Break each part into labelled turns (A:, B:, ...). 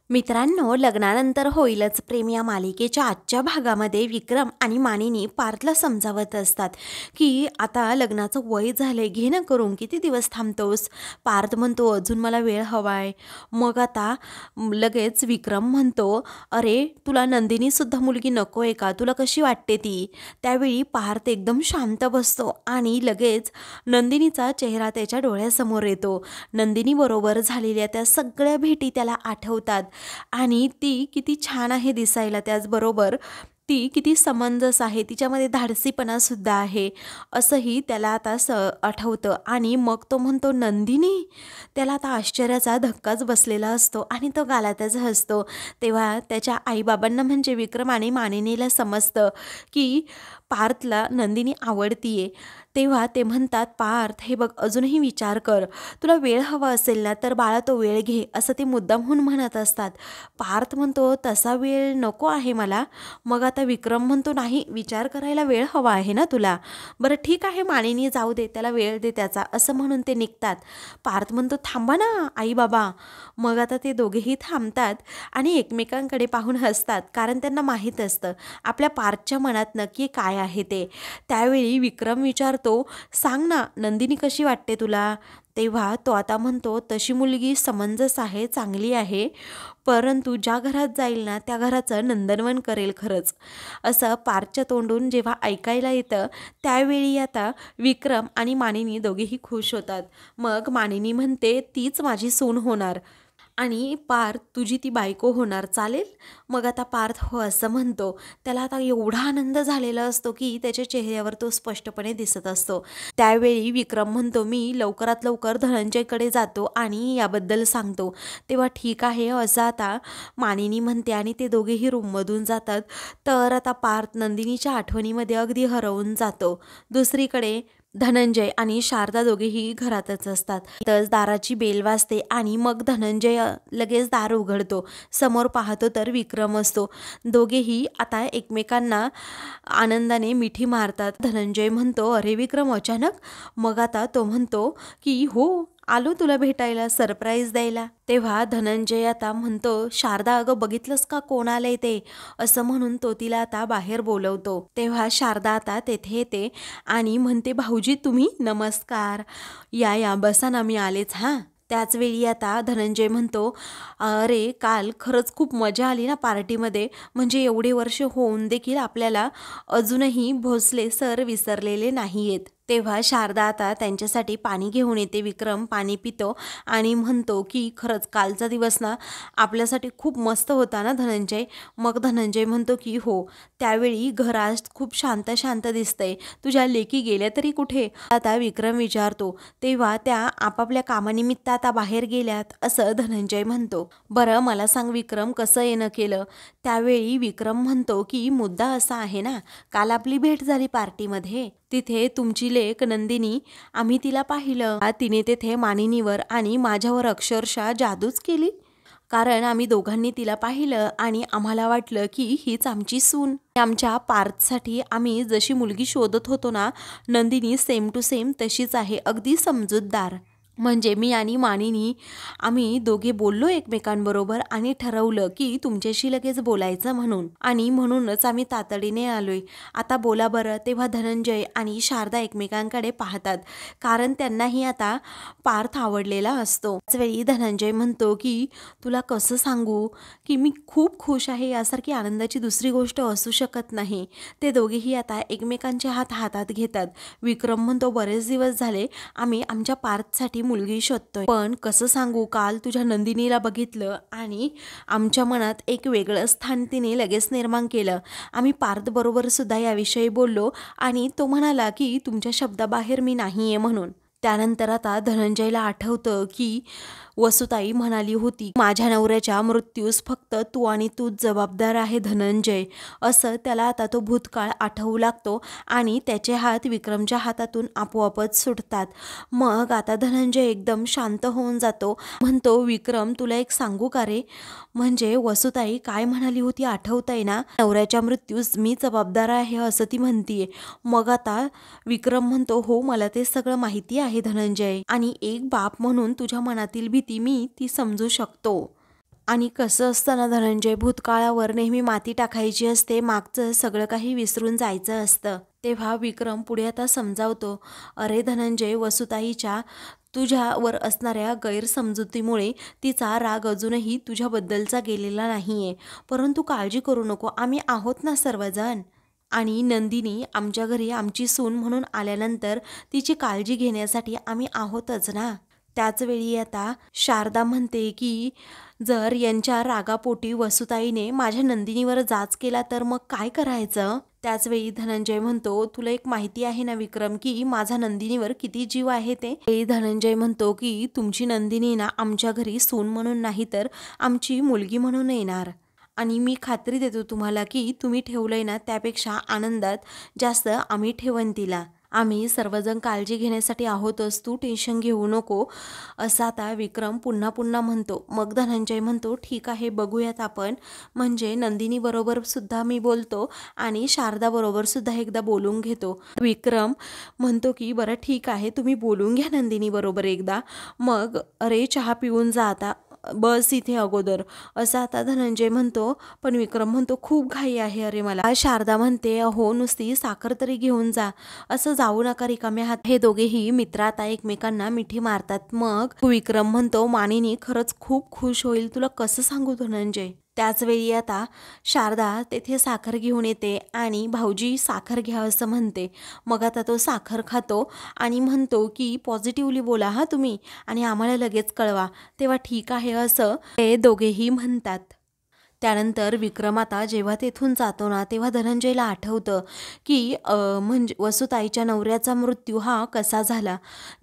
A: मित्रांनो, लग्नानंतर होईलच प्रेम या मालिकेच्या आजच्या भागामध्ये विक्रम आणि मानिनी पार्थला समजावत असतात की आता लग्नाचं वय झालंय, घे ना करून, किती दिवस थांबतोस. पार्थ म्हणतो अजून मला वेळ हवाय. मग आता लगेच विक्रम म्हणतो, अरे तुला नंदिनीसुद्धा मुलगी नको आहे का, तुला कशी वाटते ती. त्यावेळी पार्थ एकदम शांत बसतो आणि लगेच नंदिनीचा चेहरा त्याच्या डोळ्यासमोर येतो. नंदिनी बरोबर झालेल्या त्या सगळ्या भेटी त्याला आठवतात आणि ती किती छान आहे दिसायला, त्याचबरोबर ती किती समंजस आहे, तिच्यामध्ये धाडसीपणासुद्धा आहे असंही त्याला आता आठवतं. आणि मग तो म्हणतो नंदिनी. त्याला आता आश्चर्याचा धक्काच बसलेला असतो आणि तो गालातच हसतो. तेव्हा त्याच्या आईबाबांना म्हणजे विक्रम आणि मानिनीला समजतं की पार्थला नंदिनी आवडतीये. तेव्हा ते म्हणतात, पार्थ हे बघ, अजूनही विचार कर, तुला वेळ हवा असेल ना तर बाळा तो वेळ घे, असं ते मुद्दामहून म्हणत असतात. पार्थ म्हणतो तसा वेळ नको आहे मला. मग आता विक्रम म्हणतो नाही, विचार करायला वेळ हवा आहे ना तुला. बरं ठीक आहे मानिनी, जाऊ दे, त्याला वेळ दे त्याचा, असं म्हणून ते निघतात. पार्थ म्हणतो थांबा ना आई बाबा. मग आता ते दोघेही थांबतात आणि एकमेकांकडे पाहून हसतात, कारण त्यांना माहीत असतं आपल्या पार्थच्या मनात नक्की काय आहे ते. त्यावेळी विक्रम विचारतो, सांग ना नंदिनी कशी वाटते तुला. तेव्हा तो आता म्हणतो तशी मुलगी समंजस आहे, चांगली आहे, परंतु ज्या घरात जाईल ना त्या घराचं नंदनवन करेल खरंच, असं पार्थच्या तोंडून जेव्हा ऐकायला येतं. त्यावेळी आता विक्रम आणि मानिनी दोघेही खुश होतात. मग मानिनी म्हणते तीच माझी सून होणार आणि पार्थ तुझी ती बायको होणार, चालेल. मग आता पार्थ हो असं म्हणतो. त्याला आता एवढा आनंद झालेला असतो की त्याच्या चेहऱ्यावर तो स्पष्टपणे दिसत असतो. त्यावेळी विक्रम म्हणतो मी लवकरात लवकर धनंजयकडे जातो आणि याबद्दल सांगतो. तेव्हा ठीक आहे असं आता मानिनी म्हणते आणि ते दोघेही रूममधून जातात. तर आता पार्थ नंदिनीच्या आठवणीमध्ये अगदी हरवून जातो. दुसरीकडे धनंजय आणि शारदा दोघेही घरातच असतात. तच दाराची बेल वाजते आणि मग धनंजय लगेच दार उघडतो. समोर पाहतो तर विक्रम असतो. दोघेही आता एकमेकांना आनंदाने मिठी मारतात. धनंजय म्हणतो अरे विक्रम अचानक. मग आता तो म्हणतो की हो, आलो तुला भेटायला, सरप्राईज द्यायला. तेव्हा धनंजय आता म्हणतो शारदा अगं बघितलंस का कोण आलंय ते, असं म्हणून तो तिला आता बाहेर बोलवतो. तेव्हा शारदा आता तेथे येते आणि म्हणते भाऊजी तुम्ही, नमस्कार, या या बसा ना, मी आलेच हां. त्याच वेळी आता धनंजय म्हणतो अरे काल खरंच खूप मजा आली ना पार्टीमध्ये, म्हणजे एवढे वर्ष होऊन देखील आपल्याला अजूनही भोसले सर विसरलेले नाही आहेत. तेव्हा शारदा आता त्यांच्यासाठी पाणी घेऊन येते. विक्रम पाणी पितो आणि म्हणतो की खरंच कालचा दिवस ना आपल्यासाठी खूप मस्त होता ना धनंजय. मग धनंजय म्हणतो की हो. त्यावेळी घर आज खूप शांत शांत दिसतंय, तुझ्या लेकी गेल्या तरी कुठे, आता विक्रम विचारतो. तेव्हा त्या आपापल्या कामानिमित्त आता बाहेर गेल्यात, असं धनंजय म्हणतो. बरं मला सांग विक्रम, कसं येणं केलं. त्यावेळी विक्रम म्हणतो की मुद्दा असा आहे ना, काल आपली भेट झाली पार्टीमध्ये, तिथे तुमची लेक नंदिनी, आम्ही तिला पाहिलं. तिने तेथे मानिनीवर आणि माझ्यावर अक्षरशः जादूच केली, कारण आम्ही दोघांनी तिला पाहिलं आणि आम्हाला वाटलं की हीच आमची सून. आमच्या पार्थसाठी आम्ही जशी मुलगी शोधत होतो ना, नंदिनी सेम टू सेम तशीच आहे, अगदी समजूतदार. म्हणजे मी आणि मानिनी आम्ही दोघे बोललो एकमेकांबरोबर आणि ठरवलं की तुमच्याशी लगेच बोलायचं म्हणून, आणि म्हणूनच आम्ही तातडीने आलोय. आता बोला बरं. तेव्हा धनंजय आणि शारदा एकमेकांकडे पाहतात, कारण त्यांनाही आता पार्थ आवडलेला असतो. त्याचवेळी धनंजय म्हणतो की तुला कसं सांगू की मी खूप खुश आहे, यासारखी आनंदाची दुसरी गोष्ट असू शकत नाही. ते दोघेही आता एकमेकांचे हात हातात घेतात. विक्रम म्हणतो बरेच दिवस झाले आम्ही आमच्या पार्थसाठी मुलगी शोधतोय, पण कसं सांगू, काल तुझ्या नंदिनीला बघितलं आणि आमच्या मनात एक वेगळं स्थान तिने लगेच निर्माण केलं. आम्ही पार्थ बरोबर सुद्धा याविषयी बोललो आणि तो म्हणाला की तुमच्या शब्दाबाहेर मी नाहीये म्हणून. त्यानंतर आता धनंजयला आठवतं की वसुताई म्हणाली होती माझ्या नवऱ्याच्या मृत्यूस फक्त तू आणि तूच जबाबदार आहे धनंजय, असं त्याला आता तो भूतकाळ आठवू लागतो आणि त्याचे हात विक्रमच्या हातातून आपोआपच सुटतात. मग आता धनंजय एकदम शांत होऊन जातो. म्हणतो विक्रम तुला एक सांगू का रे, म्हणजे वसुताई काय म्हणाली होती आठवतंय ना, नवऱ्याच्या मृत्यूस मी जबाबदार आहे असं ती म्हणतीये. मग आता विक्रम म्हणतो हो मला ते सगळं माहिती आहे धनंजय, आणि एक बाप म्हणून तुझ्या मनातील भीती मी ती समजू शकतो. आणि कसं असतं ना धनंजय, भूतकाळावर नेहमी माती टाकायची असते, मागचं सगळं काही विसरून जायचं असतं. तेव्हा विक्रम पुढे आता समजावतो, अरे धनंजय, वसुताईच्या तुझ्यावर असणाऱ्या गैरसमजुतीमुळे तिचा राग अजूनही तुझ्याबद्दलचा गेलेला नाहीये. परंतु काळजी करू नको, आम्ही आहोत ना सर्वजण. आणि नंदिनी आमच्या घरी आमची सून म्हणून आल्यानंतर तिची काळजी घेण्यासाठी आम्ही आहोतच ना. त्याचवेळी आता शारदा म्हणते की जर यांच्या रागापोटी वसुताईने माझ्या नंदिनीवर जाच केला तर मग काय करायचं. त्याचवेळी धनंजय म्हणतो, तुला एक माहिती आहे ना विक्रम, की माझा नंदिनीवर किती जीव आहे ते. धनंजय म्हणतो की तुमची नंदिनी ना आमच्या घरी सून म्हणून नाही तर आमची मुलगी म्हणून येणार. आणि मी खात्री देतो तुम्हाला की तुम्ही ठेवलंय ना त्यापेक्षा आनंदात जास्त आम्ही ठेवन तिला. आम्ही सर्वजण काळजी घेण्यासाठी आहोतच, तू टेन्शन घेऊ नको, असं आता विक्रम पुन्हा पुन्हा म्हणतो. मग धनंजय म्हणतो, ठीक आहे बघूयात आपण, म्हणजे नंदिनी बरोबर सुद्धा मी बोलतो आणि शारदा बरोबर सुद्धा एकदा बोलून घेतो. विक्रम म्हणतो की बरं ठीक आहे, तुम्ही बोलून घ्या नंदिनी बरोबर एकदा, मग अरे चहा पिऊन जा आता, बस इथे अगोदर, असं आता धनंजय म्हणतो. पण विक्रम म्हणतो, खूप घाई आहे अरे मला. शारदा म्हणते, अहो नुसती साखर तरी घेऊन जा, असं जाऊ नका रिकाम्या हात. हे दोघेही मित्र आता एकमेकांना मिठी मारतात. मग विक्रम म्हणतो, मानिनी खरंच खूप खुश होईल, तुला कसं सांगू धनंजय. त्याचवेळी आता शारदा तेथे साखर घेऊन येते आणि भाऊजी साखर घ्या असं म्हणते. मग आता तो साखर खातो आणि म्हणतो की पॉझिटिव्हली बोला हा तुम्ही आणि आम्हाला लगेच कळवा. तेव्हा ठीक आहे असं ते दोघेही म्हणतात. त्यानंतर विक्रम आता जेव्हा तेथून जातो ना तेव्हा धनंजयला आठवतं की म्हणजे वसुताईच्या नवऱ्याचा मृत्यू हा कसा झाला.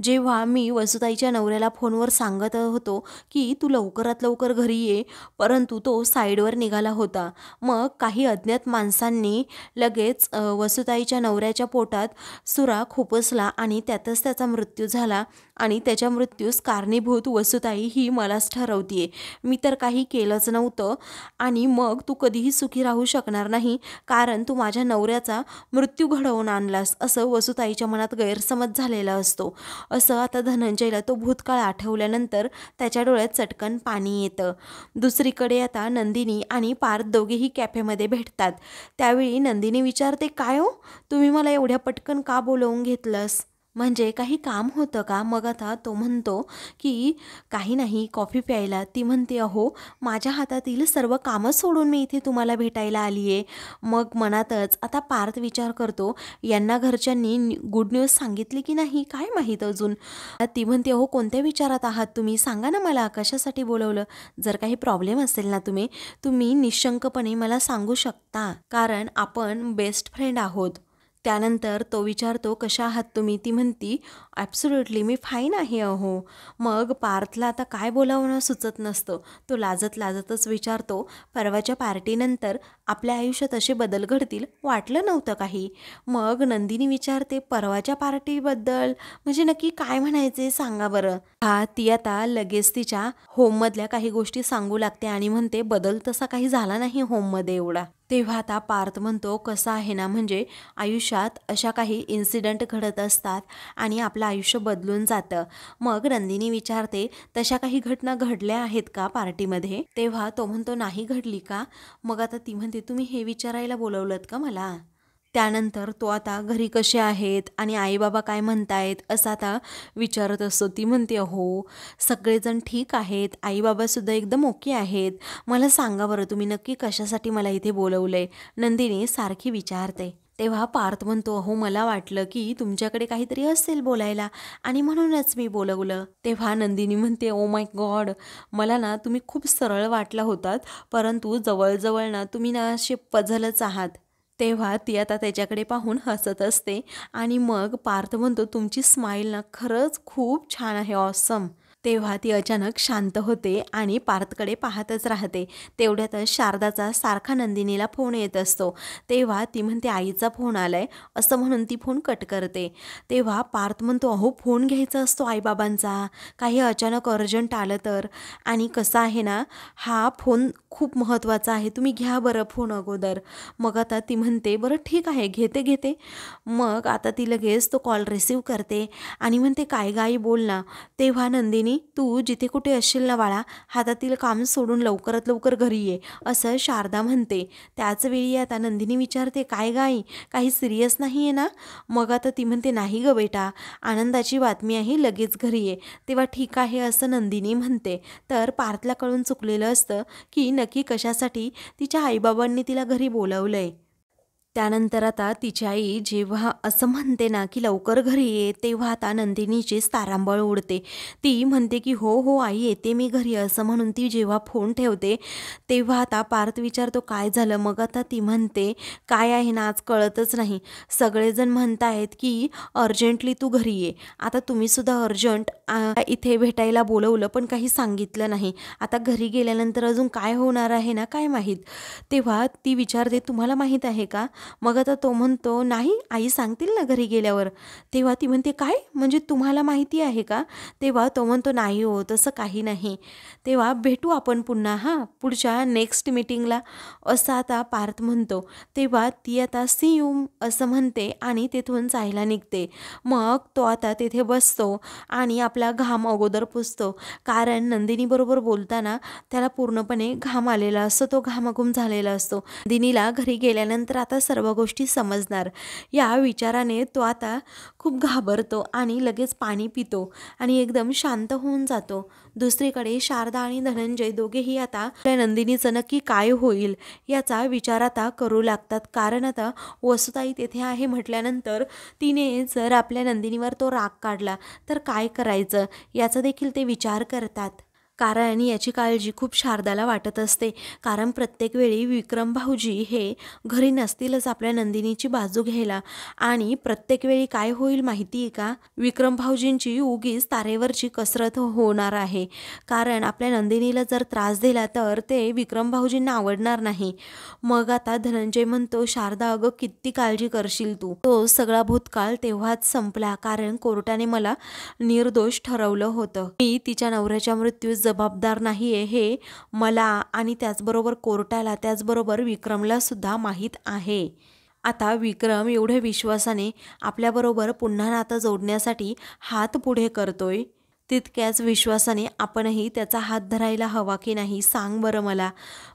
A: जेव्हा मी वसुताईच्या नवऱ्याला फोनवर सांगत होतो की तू लवकरात लवकर घरी ये, परंतु तो साईडवर निघाला होता. मग काही अज्ञात माणसांनी लगेच वसुताईच्या नवऱ्याच्या पोटात सुरा खुपसला आणि त्यातच त्याचा मृत्यू झाला आणि त्याच्या मृत्यूस कारणीभूत वसुताई ही मलाच ठरवतीये. मी तर काही केलंच नव्हतं आणि मग तू कधीही सुखी राहू शकणार नाही, कारण तू माझ्या नवऱ्याचा मृत्यू घडवून आणलास, असं वसुताईच्या मनात गैरसमज झालेला असतो. असं आता धनंजयला तो भूतकाळ आठवल्यानंतर त्याच्या डोळ्यात चटकन पाणी येतं. दुसरीकडे आता नंदिनी आणि पार्थ दोघेही कॅफेमध्ये भेटतात. त्यावेळी नंदिनी विचारते, काय हो तुम्ही मला एवढ्या पटकन का बोलवून घेतलंस, म्हणजे काही काम होतं का. मग आता तो म्हणतो की काही नाही, कॉफी प्यायला. ती म्हणते, अहो माझ्या हातातील सर्व कामं सोडून मी इथे तुम्हाला भेटायला आली आहे. मग मनातच आता पार्थ विचार करतो, यांना घरच्यांनी गुड न्यूज सांगितली की नाही काय माहीत अजून. ती म्हणते, अहो कोणत्या विचारात आहात तुम्ही, सांगा ना मला कशासाठी बोलवलं. जर काही प्रॉब्लेम असेल ना तुम्ही निशंकपणे मला सांगू शकता, कारण आपण बेस्ट फ्रेंड आहोत. त्यानंतर तो विचारतो, कशा आहात तुम्ही. ती म्हणती, ॲब्सोल्युटली मी फाईन आहे अहो. मग पार्थला आता काय बोलावणं सुचत नसतं. तो लाजत लाजतच विचारतो, परवाच्या पार्टीनंतर आपल्या आयुष्यात असे बदल घडतील वाटलं नव्हतं काही. मग नंदिनी विचारते, परवाच्या पार्टीबद्दल म्हणजे नक्की काय म्हणायचे सांगा बरं. ती आता लगेच तिच्या होममधल्या काही गोष्टी सांगू लागते आणि म्हणते, बदल तसा काही झाला नाही होममध्ये एवढा. तेव्हा आता पार्थ म्हणतो, कसं आहे ना, म्हणजे आयुष्यात अशा काही इन्सिडंट घडत असतात आणि आपलं आयुष्य बदलून जातं. मग नंदिनी विचारते, तशा काही घटना घडल्या आहेत का पार्टीमध्ये. तेव्हा तो म्हणतो, नाही घडली का. मग आता ती म्हणते, तुम्ही हे विचारायला बोलवलंत का मला. त्यानंतर तो आता घरी कसे आहेत आणि आईबाबा काय म्हणतायत असं आता विचारत असतो. ती म्हणते, हो सगळेजण ठीक आहेत, आईबाबासुद्धा एकदम ओके आहेत. मला सांगा बरं तुम्ही नक्की कशासाठी मला इथे बोलवलंय, नंदिनी सारखी विचारते. तेव्हा पार्थ म्हणतो, हो मला वाटलं की तुमच्याकडे काहीतरी असेल बोलायला आणि म्हणूनच मी बोलवलं. तेव्हा नंदिनी म्हणते, ओ माय गॉड, मला ना तुम्ही खूप सरळ वाटला होतात, परंतु जवळजवळ ना तुम्ही ना असे पझलच आहात. तेव्हा ती आता त्याच्याकडे पाहून हसत असते आणि मग पार्थ म्हणतो, तुमची स्माईल ना खरंच खूप छान आहे, ऑसम. तेव्हा ती अचानक शांत होते आणि पार्थकडे पाहतच राहते. तेवढ्यातच शारदाचा सारखा नंदिनीला फोन येत असतो. तेव्हा ती म्हणते, आईचा फोन आलाय, असं म्हणून ती फोन कट करते. तेव्हा पार्थ म्हणतो, अहो फोन घ्यायचा असतो आईबाबांचा, काही अचानक अर्जंट आलं तर. आणि कसं आहे ना, हा फोन खूप महत्त्वाचा आहे, तुम्ही घ्या बरं फोन अगोदर. मग आता ती म्हणते, बरं ठीक आहे घेते. मग आता ती लगेच तो कॉल रिसीव करते आणि म्हणते, काय गाई बोल ना. तेव्हा नंदिनी नंदिनी, तू जिथे कुठे असशील ना बाळा, हातातील काम सोडून लवकरात लवकर घरी ये, असं शारदा म्हणते. त्याच वेळी आता नंदिनी विचारते, काय गं आई, काही सिरियस नाही आहे ना? मग आता ती म्हणते, नाही गं बेटा, आनंदाची बातमी आहे, लगेच घरी ये. तेव्हा ठीक आहे असं नंदिनी म्हणते. तर पार्थला कळून चुकलेलं असतं की नक्की कशासाठी तिच्या आईबाबांनी तिला घरी बोलावलंय. त्यानंतर आता तिची आई जेव्हा असं म्हणते ना की लवकर घरी ये, तेव्हा आता नंदिनीचीच तारांबळ उडते. ती म्हणते की हो हो आई, येते मी घरी, असं म्हणून ती जेव्हा फोन ठेवते तेव्हा आता पार्थ विचारतो, काय झालं? मग आता ती म्हणते, काय आहे ना, आज कळतच नाही, सगळेजण म्हणत आहेत की अर्जंटली तू घरी ये. आता तुम्हीसुद्धा अर्जंट इथे भेटायला बोलवलं पण काही सांगितलं नाही. आता घरी गेल्यानंतर अजून काय होणार आहे ना काय माहीत. तेव्हा ती विचारते, तुम्हाला माहीत आहे का? मग आता तो म्हणतो, नाही आई सांगतील ना घरी गेल्यावर. तेव्हा ती म्हणते, काय म्हणजे तुम्हाला माहिती आहे का? तेव्हा तो म्हणतो, नाही हो, तसं काही नाही. तेव्हा भेटू आपण पुन्हा हां पुढच्या नेक्स्ट मीटिंगला, असं आता पार्थ म्हणतो. तेव्हा ती आता सी यू असं म्हणते आणि तिथून जायला निघते. मग तो आता तिथे बसतो आणि आपला घाम अगोदर पुसतो, कारण नंदिनीबरोबर बोलताना त्याला पूर्णपणे घाम आलेला असतो, तो घामाघूम झालेला असतो. नंदिनीला घरी गेल्यानंतर आता सर्व गोष्टी समजणार, या विचाराने तो आता खूप घाबरतो आणि लगेच पाणी पितो आणि एकदम शांत होऊन जातो. दुसरीकडे शारदा आणि धनंजय दोघेही आता आपल्या नंदिनीचं नक्की काय होईल याचा विचार आता करू लागतात, कारण आता वसुताई तेथे आहे म्हटल्यानंतर तिने जर आपल्या नंदिनीवर तो राग काढला तर काय करायचं याचा देखील ते विचार करतात. कारण याची काळजी खूप शारदाला वाटत असते, कारण प्रत्येक वेळी विक्रम भाऊजी हे घरी नसतीलच आपल्या नंदिनीची बाजू घ्यायला. आणि प्रत्येक वेळी काय होईल माहिती आहे का, विक्रम भाऊजींची उगीच तारेवरची कसरत होणार आहे, कारण आपल्या नंदिनीला जर त्रास दिला तर ते विक्रम भाऊजींना आवडणार नाही. मग आता धनंजय म्हणतो, शारदा अगं किती काळजी करशील तू, तो सगळा भूतकाळ तेव्हाच संपला, कारण कोर्टाने मला निर्दोष ठरवलं होतं. मी तिच्या नवऱ्याच्या मृत्यूस जबाबदार नाहीये हे मला आणि त्याचबरोबर कोर्टाला, त्याचबरोबर विक्रमला सुद्धा माहीत आहे. आता विक्रम एवढ्या विश्वासाने आपल्याबरोबर पुन्हा नातं जोडण्यासाठी हात पुढे करतोय, तितक्याच विश्वासाने आपणही त्याचा हात धरायला हवा की नाही, सांग बरं मला.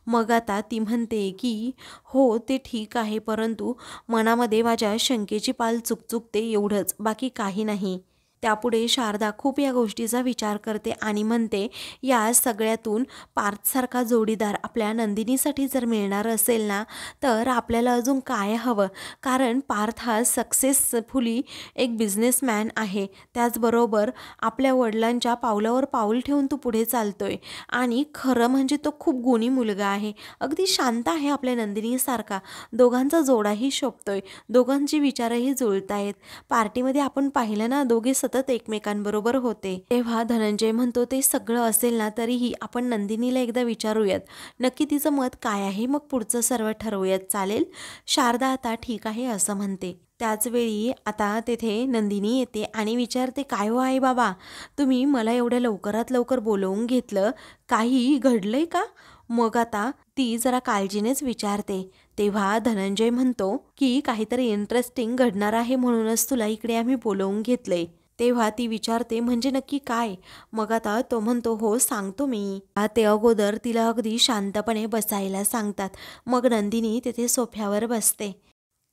A: मग आता ती म्हणते की हो ते ठीक आहे, परंतु मनामध्ये माझ्या शंकेची पाल चुकचुकते, एवढंच, बाकी काही नाही. त्यापुढे शारदा खूप या गोष्टीचा विचार करते आणि म्हणते, या सगळ्यातून पार्थसारखा जोडीदार आपल्या नंदिनीसाठी जर मिळणार असेल ना, तर आपल्याला अजून काय हवं, कारण पार्थ हा सक्सेसफुली एक बिझनेसमॅन आहे, त्याचबरोबर आपल्या वडिलांच्या पावलावर पाऊल ठेवून तो पुढे चालतोय आणि खरं म्हणजे तो खूप गुणी मुलगा आहे, अगदी शांत आहे आपल्या नंदिनीसारखा. दोघांचा जोडाही शोभतोय, दोघांची विचारही जुळतायत. पार्टीमध्ये आपण पाहिलं ना, दोघे सतत एकमेकांबरोबर होते. तेव्हा धनंजय म्हणतो, ते सगळं असेल ना तरीही आपण नंदिनीला एकदा विचारूयात, नक्की तिचं मत काय आहे, मग पुढचं सर्व ठरवूयात, चालेल? शारदा आता ठीक आहे असं म्हणते. त्याचवेळी आता तेथे नंदिनी येते आणि विचारते, काय हो आई बाबा, तुम्ही मला एवढ्या लवकरात लवकर बोलवून घेतलं, काही घडलंय का? मग आता ती जरा काळजीनेच विचारते. तेव्हा धनंजय म्हणतो की काहीतरी इंटरेस्टिंग घडणार आहे, म्हणूनच तुला इकडे आम्ही बोलवून घेतलंय. तेव्हा ती विचारते, म्हणजे नक्की काय? मग आता तो म्हणतो, हो सांगतो मी. ते अगोदर तिला अगदी शांतपणे बसायला सांगतात. मग नंदिनी तिथे सोफ्यावर बसते.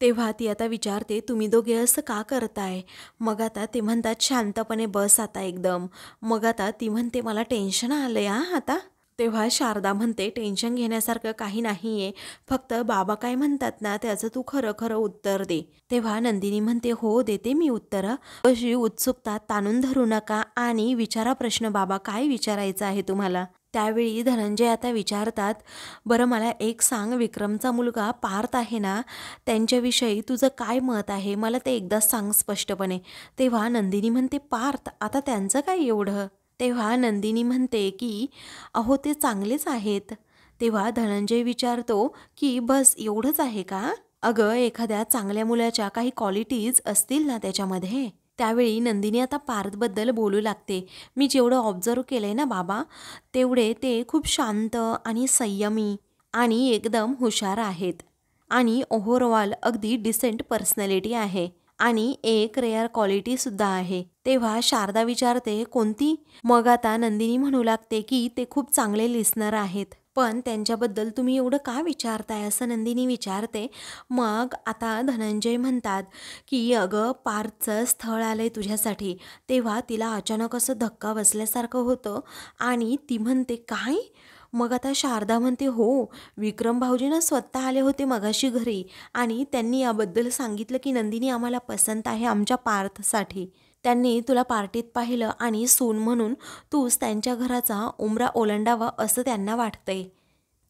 A: तेव्हा ती आता विचारते, तुम्ही दोघे असं का करताय? मग आता ते म्हणतात, शांतपणे बस आता एकदम. मग आता ती म्हणते, मला टेन्शन आलंय आता. तेव्हा शारदा म्हणते, टेन्शन घेण्यासारखं काही नाहीये, फक्त बाबा काय म्हणतात ना त्याचं तू खरं खरं उत्तर दे. तेव्हा नंदिनी म्हणते, हो देते मी उत्तरं, अशी उत्सुकता ताणून धरू नका आणि विचारा प्रश्न, बाबा काय विचारायचं आहे तुम्हाला? त्यावेळी धनंजय आता विचारतात, बरं मला एक सांग, विक्रमचा मुलगा पार्थ आहे ना, त्यांच्याविषयी तुझं काय मत आहे, मला ते एकदा सांग स्पष्टपणे. तेव्हा नंदिनी म्हणते, पार्थ, आता त्यांचं काय एवढं? तेव्हा नंदिनी म्हणते की अहो ते चांगलेच आहेत. तेव्हा धनंजय विचारतो की बस एवढंच आहे का? अगं एखाद्या चांगल्या मुलाच्या काही क्वालिटीज असतील ना त्याच्यामध्ये. त्यावेळी नंदिनी आता पार्थबद्दल बोलू लागते, मी जेवढं ऑब्झर्व केलंय ना बाबा, तेवढे ते खूप शांत आणि संयमी आणि एकदम हुशार आहेत आणि ओव्हरऑल अगदी डिसेंट पर्सनॅलिटी आहे आणि एक रेअर क्वालिटी सुद्धा आहे, तेव्हा शारदा विचारते, कोणती? मग आता नंदिनी म्हणू लागते की ते खूप चांगले लिस्नर आहेत. पण त्यांच्याबद्दल तुम्ही एवढं का विचारताय असं नंदिनी विचारते. मग आता धनंजय म्हणतात की अगं पार्थचं स्थळ आलंय तुझ्यासाठी. तेव्हा तिला अचानक असं धक्का बसल्यासारखं होतं आणि ती म्हणते काय? मग आता शारदा म्हणते हो, विक्रम भाऊजी ना स्वतः आले होते मगाशी घरी आणि त्यांनी याबद्दल सांगितलं की नंदिनी आम्हाला पसंत आहे आमच्या पार्थसाठी. त्यांनी तुला पार्टीत पाहिलं आणि सून म्हणून तूच त्यांच्या घराचा उंबरा ओलांडावा असं त्यांना वाटतंय.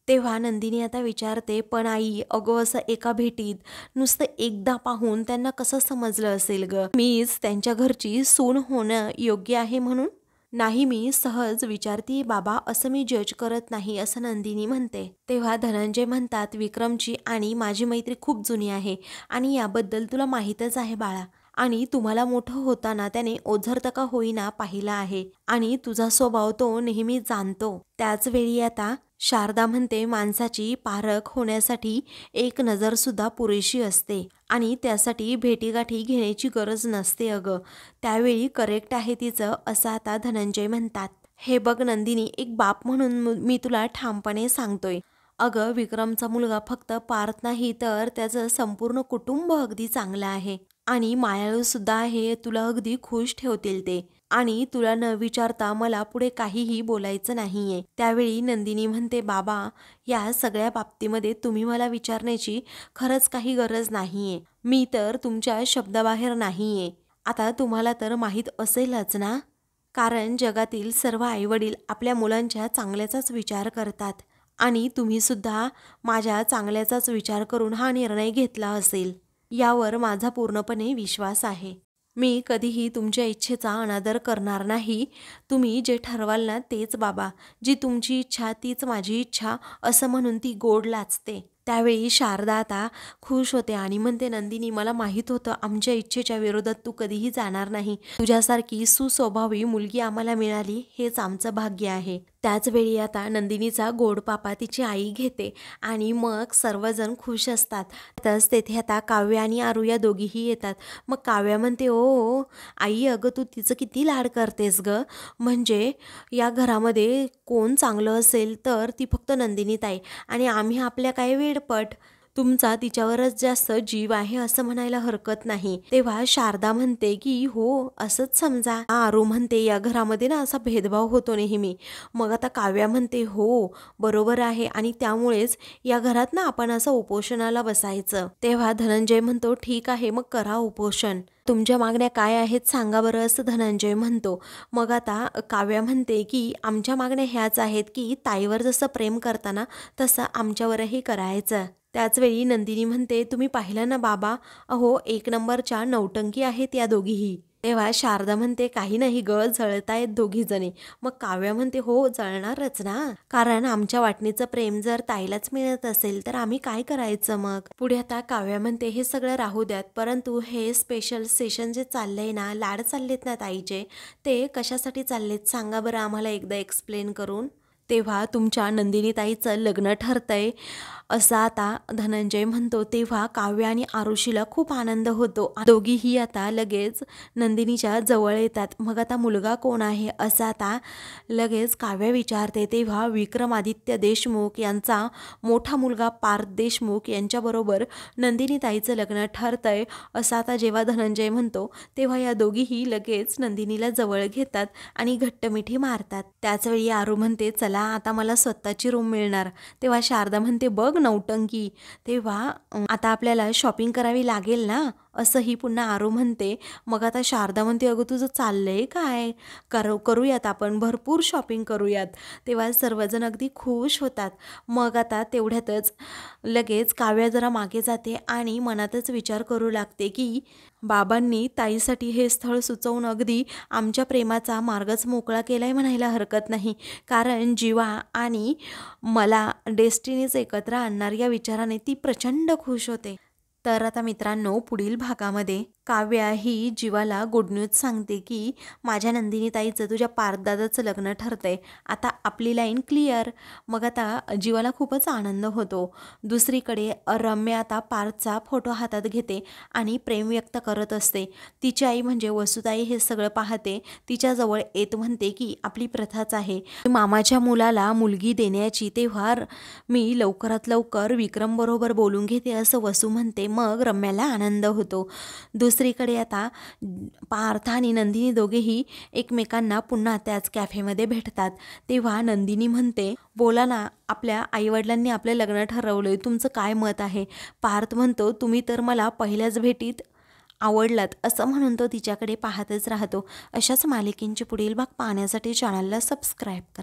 A: तेव्हा नंदिनी आता विचारते, पण आई अगं असं एका भेटीत नुसतं एकदा पाहून त्यांना कसं समजलं असेल गं? मीच त्यांच्या घरची सून होणं योग्य आहे म्हणून? नाही, मी सहज विचारती बाबा, असं मी जज करत नाही असं नंदिनी म्हणते. तेव्हा धनंजय म्हणतात, विक्रमची आणि माझी मैत्री खूप जुनी आहे आणि याबद्दल तुला माहीतच आहे बाळा. आणि तुम्हाला मोठं होताना त्याने ओझरतं का होईना पाहिलं आहे आणि तुझा स्वभाव तो नेहमी जाणतो. त्याच वेळी आता शारदा म्हणते, माणसाची पारख होण्यासाठी एक नजर सुद्धा पुरेशी असते आणि त्यासाठी भेटीगाठी घेण्याची गरज नसते अगं. त्यावेळी करेक्ट आहे तिचं असं आता धनंजय म्हणतात. हे बघ नंदिनी, एक बाप म्हणून मी तुला ठामपणे सांगतोय, अगं विक्रमचा मुलगा फक्त पार्थ नाही तर त्याचं संपूर्ण कुटुंब अगदी चांगलं आहे आणि मायाळू सुद्धा आहे. तुला अगदी खुश ठेवतील ते. आणि तुला न विचारता मला पुढे काहीही बोलायचं नाहीये. त्यावेळी नंदिनी म्हणते, बाबा या सगळ्या बाबतीमध्ये तुम्ही मला विचारण्याची खरंच काही गरज नाहीये. मी तर तुमच्या शब्दाबाहेर नाहीये. आता तुम्हाला तर माहीत असेलच ना, कारण जगातील सर्व आईवडील आपल्या मुलांच्या चांगल्याचाच विचार करतात आणि तुम्ही सुद्धा माझ्या चांगल्याचाच विचार करून हा निर्णय घेतला असेल यावर माझा पूर्णपणे विश्वास आहे. मी कधीही तुमच्या इच्छेचा अनादर करणार नाही. तुम्ही जे ठरवाल ना तेच बाबा. जी तुमची इच्छा तीच माझी इच्छा असं म्हणून ती गोड लाजते. त्यावेळी शारदा आता खुश होते आणि म्हणते, नंदिनी मला माहीत होतं आमच्या इच्छेच्या विरोधात तू कधीही जाणार नाही. तुझ्यासारखी सुस्वभावी मुलगी आम्हाला मिळाली हेच आमचं भाग्य आहे. त्याच वेळी आता नंदिनीचा गोड पापा तिची आई घेते आणि मग सर्वजण खुश असतात. तसंच तेथे आता काव्य आणि आरू या दोघीही येतात. मग काव्या म्हणते, ओ आई अगं तू तिचं किती लाड करतेस ग. म्हणजे या घरामध्ये कोण चांगलं असेल तर ती फक्त नंदिनीताई आणि आम्ही आपल्या काय वेडपट. तुमचा तिच्यावरच जास्त जीव आहे असं म्हणायला हरकत नाही. तेव्हा शारदा म्हणते की हो असंच समजा. आरू म्हणते, या घरामध्ये ना असा भेदभाव होतो नेहमी. मग आता काव्या म्हणते, हो बरोबर आहे आणि त्यामुळेच या घरात ना आपण असं उपोषणाला बसायचं. तेव्हा धनंजय म्हणतो, ठीक आहे मग करा उपोषण. तुमच्या मागण्या काय आहेत सांगा बरं असं धनंजय म्हणतो. मग आता काव्या म्हणते की आमच्या मागण्या ह्याच आहेत की ताईवर जसं प्रेम करताना तसं आमच्यावरही करायचं. त्याचवेळी नंदिनी म्हणते, तुम्ही पाहिलं ना बाबा, अहो एक नंबरच्या नौटंकी आहेत या दोघीही. तेव्हा शारदा म्हणते, काही नाही ग, जळतायत दोघी जणी. मग काव्या म्हणते, हो जळणारच ना, कारण आमच्या वाटणीचं प्रेम जर ताईलाच मिळत असेल तर आम्ही काय करायचं मग. पुढे आता काव्या म्हणते, हे सगळं राहू द्यात, परंतु हे स्पेशल सेशन जे चाललंय ना, लाड चाललेत ना ताईचे, ते कशासाठी चाललेत सांगा बरं आम्हाला एकदा एक्सप्लेन करून. तेव्हा तुमच्या नंदिनीताईचं लग्न ठरतंय असं आता धनंजय म्हणतो. तेव्हा काव्य आणि आरुषीला खूप आनंद होतो. दोघीही आता लगेच नंदिनीच्या जवळ येतात. मग आता मुलगा कोण आहे असं आता लगेच काव्य विचारते. तेव्हा विक्रमादित्य देशमुख यांचा मोठा मुलगा पार्थ देशमुख यांच्याबरोबर नंदिनीताईचं लग्न ठरतंय असं आता जेव्हा धनंजय म्हणतो तेव्हा या दोघीही लगेच नंदिनीला जवळ घेतात आणि घट्ट मिठी मारतात. त्याचवेळी आरू म्हणते, चला आता मला स्वतःची रूम मिळणार. तेव्हा शारदा म्हणते, बघ नौटंकी. तेव्हा आता आपल्याला शॉपिंग करावी लागेल ना असंही पुन्हा आरू म्हणते. मग आता शारदा म्हणते, अगं तुझं चाललंय काय, करूयात आपण भरपूर शॉपिंग करूयात. तेव्हा सर्वजण अगदी खुश होतात. मग आता तेवढ्यातच लगेच काव्या जरा मागे जाते आणि मनातच विचार करू लागते की बाबांनी ताईसाठी हे स्थळ सुचवून अगदी आमच्या प्रेमाचा मार्गच मोकळा केलाय म्हणायला हरकत नाही. कारण जीवा आणि मला डेस्टिनीज एकत्र आणणार या विचाराने ती प्रचंड खुश होते. तर आता मित्रांनो पुढील भागामध्ये काव्या ही जीवाला गुड न्यूज सांगते की माझ्या नंदिनी ताईचं तुझ्या पार्थदादाचं लग्न ठरतंय, आता आपली लाईन क्लिअर. मग आता जीवाला खूपच आनंद होतो. दुसरीकडे रम्या आता पार्थचा फोटो हातात घेते आणि प्रेम व्यक्त करत असते. तिची आई म्हणजे वसुताई हे सगळं पाहते. तिच्याजवळ येत म्हणते की आपली प्रथाच आहे मामाच्या मुलाला मुलगी देण्याची, तेव्हा मी लवकरात लवकर विक्रमबरोबर बोलून घेते असं वसू म्हणते. मग रम्याला आनंद होतो. दुसरीकडे आता पार्थ आणि नंदिनी दोघेही एकमेकांना पुन्हा त्याच कॅफेमध्ये भेटतात. तेव्हा नंदिनी म्हणते, बोला ना, आपल्या आईवडिलांनी आपलं लग्न ठरवलंय, तुमचं काय मत आहे? पार्थ म्हणतो, तुम्ही तर मला पहिल्याच भेटीत आवडलात, असं म्हणून तो तिच्याकडे पाहतच राहतो. अशाच मालिकेंचे पुढील भाग पाहण्यासाठी चॅनलला सबस्क्राईब करा.